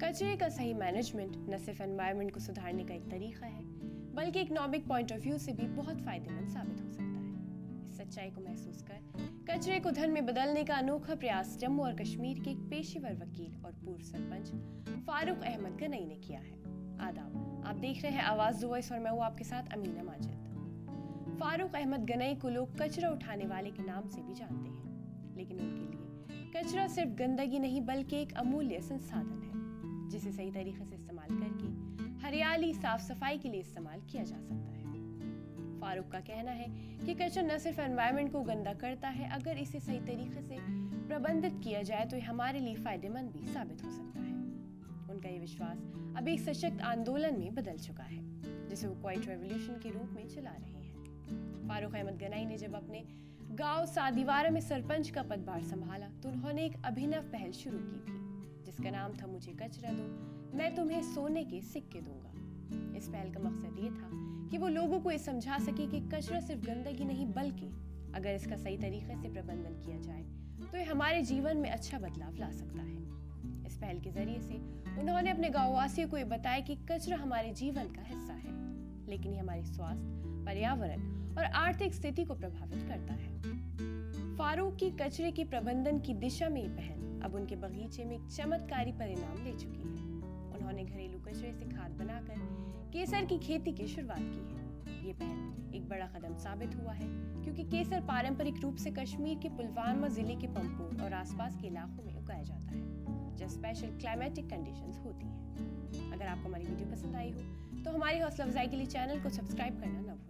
कचरे का सही मैनेजमेंट न सिर्फ एनवायरनमेंट को सुधारने का एक तरीका है, बल्कि इकोनॉमिक पॉइंट ऑफ व्यू से भी बहुत फायदेमंद साबित हो सकता है। इस सच्चाई को महसूस कर कचरे को धन में बदलने का अनोखा प्रयास जम्मू और कश्मीर के एक पेशेवर वकील और पूर्व सरपंच फारूक अहमद गनई ने किया है। आदाब, आप देख रहे हैं आवाज वॉइस और मैं हूँ आपके साथ अमीना माजिद। फारूक अहमद गनई को लोग कचरा उठाने वाले के नाम से भी जानते हैं, लेकिन उनके लिए कचरा सिर्फ गंदगी नहीं बल्कि एक अमूल्य संसाधन है जिसे सही तरीके से इस्तेमाल करके हरियाली, साफ सफाई के लिए इस्तेमाल किया जा सकता है। फारूक का कहना है कि कचरा न सिर्फ एनवायरनमेंट को गंदा करता है, अगर इसे सही तरीके से प्रबंधित किया जाए तो यह हमारे लिए फायदेमंद भी साबित हो सकता है। उनका ये विश्वास अभी एक सशक्त आंदोलन में बदल चुका है, जिसे वो क्वाइट रेवोल्यूशन के रूप में चला रहे हैं। फारूक अहमद गनई ने जब अपने गांव सादीवारा में सरपंच का पदभार संभाला तो उन्होंने एक अभिनव पहल शुरू की थी, जिसका नाम था मुझे कचरा दो, मैं तुम्हें सोने के सिक्के दूंगा। इस पहल का मकसद ये था कि वो लोगों को ये समझा सके कि कचरा सिर्फ गंदगी नहीं बल्कि अगर इसका सही तरीके से प्रबंधन किया जाए तो ये हमारे जीवन में अच्छा बदलाव ला सकता है। इस पहल के जरिए से उन्होंने अपने गाँव वासियों को ये बताया कि कचरा हमारे जीवन का हिस्सा है, लेकिन ये हमारे स्वास्थ्य, पर्यावरण और आर्थिक स्थिति को प्रभावित करता है। फारूक की कचरे की प्रबंधन की दिशा में ये पहल अब उनके बगीचे में एक चमत्कारी परिणाम ले चुकी है। उन्होंने घरेलू कचरे से खाद बनाकर केसर की खेती की शुरुआत की है। ये पहल एक बड़ा कदम साबित हुआ है, क्योंकि केसर पारंपरिक रूप से कश्मीर के पुलवामा जिले के पंपोर और आसपास के इलाकों में उगाया जाता है, जहाँ स्पेशल क्लाइमेटिक कंडीशंस होती हैं। अगर आपको हमारी वीडियो पसंद आई हो तो हमारी हौसला अफजाई के लिए चैनल को सब्सक्राइब करना न भूलें।